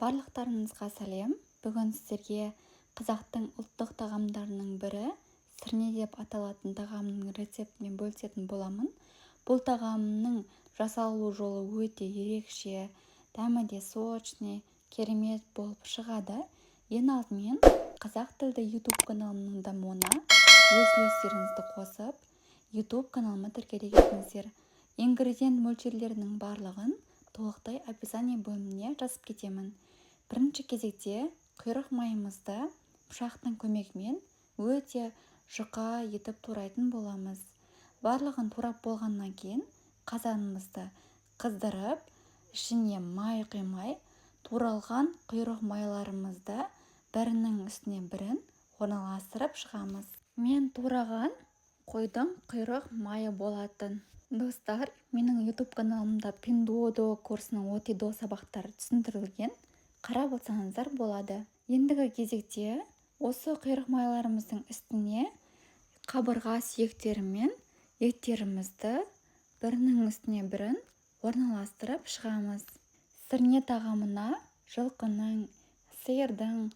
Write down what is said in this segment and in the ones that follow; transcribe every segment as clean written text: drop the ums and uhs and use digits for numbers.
Барлықтарыңызға сәлем. Бүгін сіздерге қазақтың ұлттық тағамдарының бірі сірне деп аталатын тағамның рецептімен бөлісетін боламын. Бұл тағамның жасалу жолы өте ерекше, дәмі де сочный, керемет болып шығады. Ең алдымен қазақ тілді YouTube каналымның дамуына өз үлестеріңізді қосып, YouTube каналыма тіркеле кетіңіздер. Ингредиент мөлшерлерінің барлығын толықтай описание бөліміне жазып кетемін. Бірінші кезекте құйрық майымызды пышақтың көмегімен өте жұқа етіп турайтын боламыз. Барлығын турап болғаннан кейін қазанымызды қыздырып, ішіне май құймай, туралған құйрық майларымызды бірінің үстіне бірін орналастырып шығамыз. Мен тураған қойдың құйрық майы болатын. Достар, менің YouTube каналымда Pinduoduo курсының OTDO сабақтары түсіндірілген. Қарап отырсаңыздар болады. Ендігі кезекте осы құйрық майларымыздың үстіне қабырға сүйектері мен еттерімізді бірінің үстіне бірін орналастырып шығамыз. Сірне тағамына жылқының, сиырдың,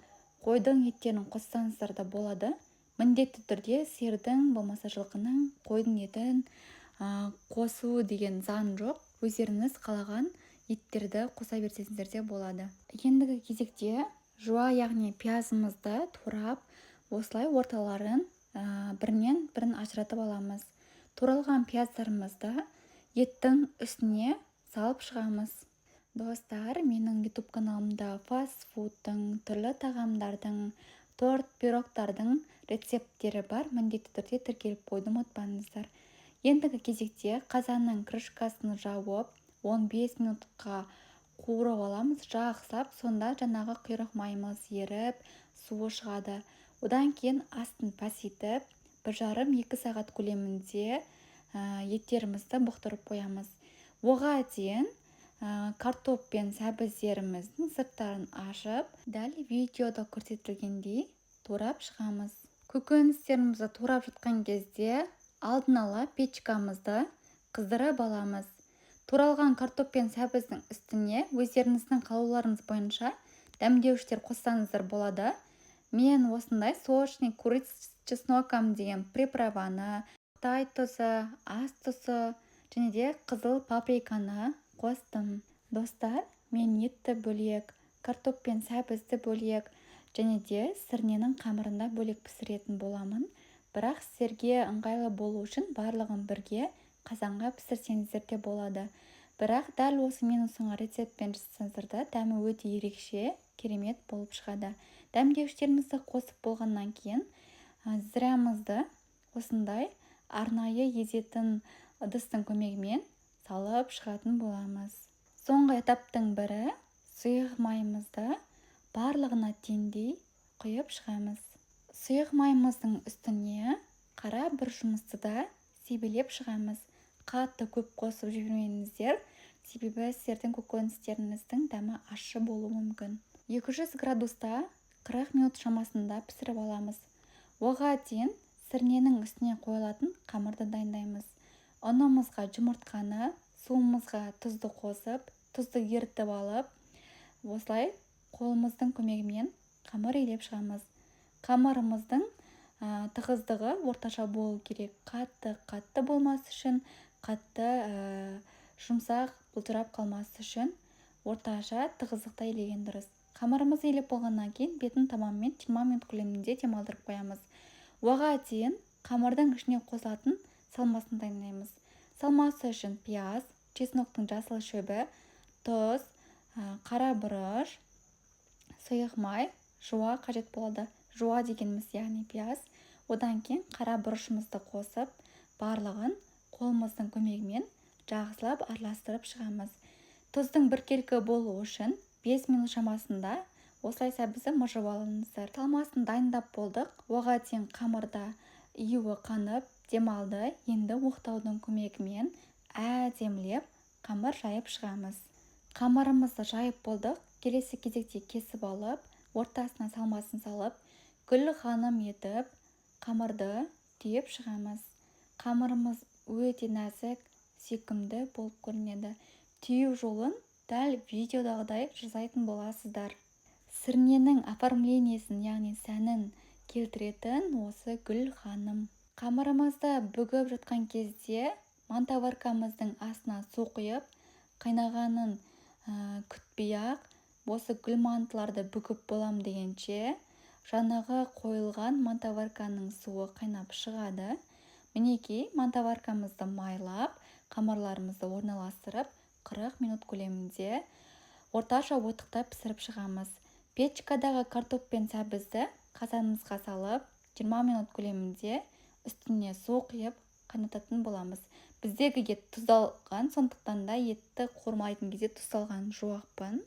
қойдың еттерін қоссаңыздар да болады. Міндетті түрде сиырдың, болмаса жылқының, қойдың етін қосу деген заң жоқ. Өздеріңіз қалаған еттерді қоса берсеңіздер де болады. Ендігі кезекте жуа, яғни пиязымызды турап, осылай орталарын бірінен бірін ажыратып аламыз. Туралған пияздарымызды еттің үстіне салып шығамыз. Достар, менің YouTube каналымда фастфудтың, түрлі тағамдардың, торт, пирогтардың рецепттері бар. Міндетті түрде тіркеліп қойды, ұмытпаңыздар. Ендігі кезекте қазанның крышкасын жауып, 15 минутқа қуырып аламыз, жақсылап. Сонда жаңағы құйрық майымыз еріп, суы шығады. Одан кейін астын пәсейтіп, 1,5-2 сағат көлемінде еттерімізді бұқтырып қоямыз. Оған дейін картоп пен сәбіздеріміздің сырттарын ашып, дәл видеода көрсетілгендей турап шығамыз. Көкөністерімізді турап жатқан кезде алдын ала печкамызды қыздырып аламыз. Туралған картоп пен сәбіздің үстіне өздеріңіздің қалауларыңыз бойынша дәмдеуіштер қоссаңыздар болады. Мен осындай сочный курица с чесноком деген приправаны, қытай тұзы, ас тұзы және де қызыл паприканы қостым. Достар, мен етті бөлек, картоп пен сәбізді бөлек және де сірненің қамырында бөлек пісіретін боламын. Бірақ сіздерге ыңғайлы болу үшін барлығын бірге қазанға пісірсеңіздер де болады. Бірақ дәл осы мен ұсынған рецептпен жасасаңыздар да дәмі өте ерекше, керемет болып шығады. Дәмдеуіштеріңізді қосып болғаннан кейін зірамызды осындай арнайы езетін ыдыстың көмегімен салып шығатын боламыз. Соңғы этаптың бірі сұйық майымызды барлығына теңдей құйып шығамыз. Сұйық майымыздың үстіне қара бұрышымызды да себелеп шығамыз. Қатты көп қосып жібермеңіздер, себебі сіздердің көкөністеріңіздің дәмі ащы болуы мүмкін. 200 градуста 40 минут шамасында пісіріп аламыз. Оған дейін сірненің үстіне қойылатын қамырды дайындаймыз. Ұнымызға жұмыртқаны, суымызға тұзды қосып, тұзды ерітіп алып, осылай қолымыздың көмегімен қамыр илеп шығамыз. Қамырымыздың тығыздығы орташа болу керек. Қатты болмас үшін, қатты жұмсақ бұлдырап қалмас үшін орташа тығыздықта илеген дұрыс. Қамырымызды илеп болғаннан кейін бетін тамамымен 20 минут көлемінде демалдырып қоямыз. Оған дейін қамырдың ішіне қосатын салмасын дайындаймыз. Салмасы үшін пияз, чесноктың жасыл шөбі, тұз, қара бұрыш, сұйық май, жуа қажет болады. Жуа дегеніміз яғни пияз. Одан кейін қара бұрышымызды қосып, барлығын қолымыздың көмегімен жақсылап араластырып шығамыз. Тұздың біркелкі болу үшін 5 минут шамасында осылай сәбізді мыжып алыңыздар. Салмасын дайындап болдық. Оған дейін қамырда июі қанып, демалды. Енді оқтаудың көмегімен әдемілеп қамыр жайып шығамыз. Қамырымызды жайып болдық. Келесі кезекте кесіп алып, ортасына салмасын салып, гүл ханым етіп қамырды түйіп шығамыз. Қамырымыз өте нәзік, сүйкімді болып көрінеді. Түйу жолын дәл видеодағыдай жасайтын боласыздар. Сірненің оформлениесін, яғни сәнін келтіретін осы Гүл ханым. Қамырымызды бүгіп жатқан кезде мантаваркамыздың астына су құйып, қайнағанын күтпей-ақ, осы гүл мантыларды бүгіп болам дегенше жаңағы қойылған мантаварканың суы қайнап шығады. Мінекей, мантаваркамызды майлап, қамырларымызды орналастырып, 40 минут көлемінде орташа оттықта пісіріп шығамыз. Печкадағы картоп пен сәбізді қазанымызға салып, 20 минут көлемінде үстіне су құйып қайнататын боламыз. Біздегі ет тұздалған, сондықтан да етті қуырмайтын кезде тұздалған жуақпын.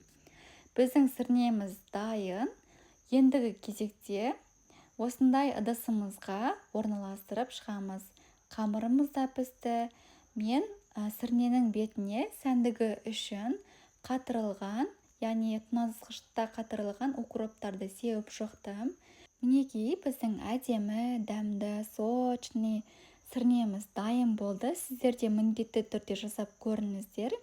Біздің сірнеміз дайын. Ендігі кезекте осындай ыдысымызға орналастырып шығамыз. Қамырымыз да пісті. Мен сірненің бетіне сәндігі үшін қатырылған, яғни тоңазытқышта қатырылған укроптарды сеуіп шықтым. Мінекей, біздің әдемі, дәмді, сочный сірнеміз дайын болды. Сіздер де міндетті түрде жасап көріңіздер.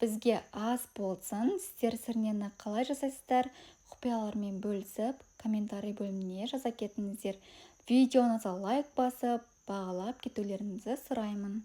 Бізге аз болсын. Сіздер сірнені қалай жасайсыздар? Құпиялармен бөлісіп, комментарий бөліміне жаза кетіңіздер. Видеоңызға лайк басып, бағалап кетулеріңізді сұраймын.